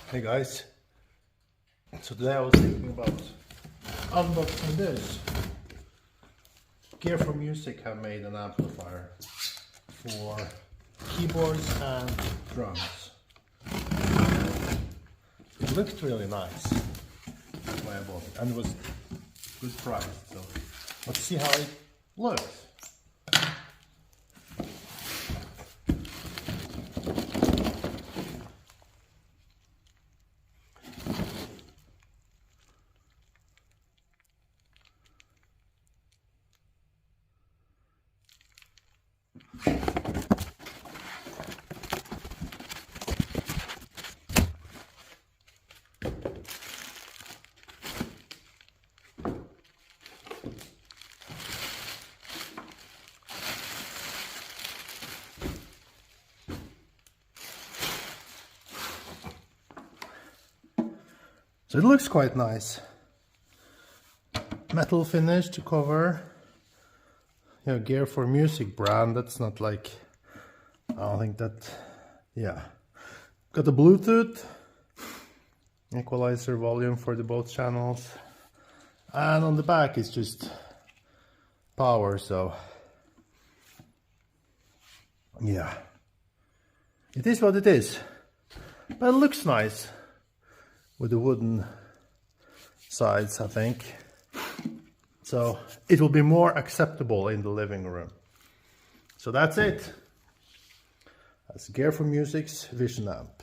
Hey guys, so today I was thinking about unboxing this. Gear4Music have made an amplifier for keyboards and drums. It looked really nice, that's why I bought it, and it was good price, so let's see how it looks. So it looks quite nice. Metal finish to cover. Gear4Music brand, that's not like, I don't think that, yeah. Got the Bluetooth, equalizer volume for the both channels. And on the back it's just power, so yeah. It is what it is. But it looks nice. With the wooden sides, I think. So it will be more acceptable in the living room. So that's it. That's Gear4Music's Vision amp.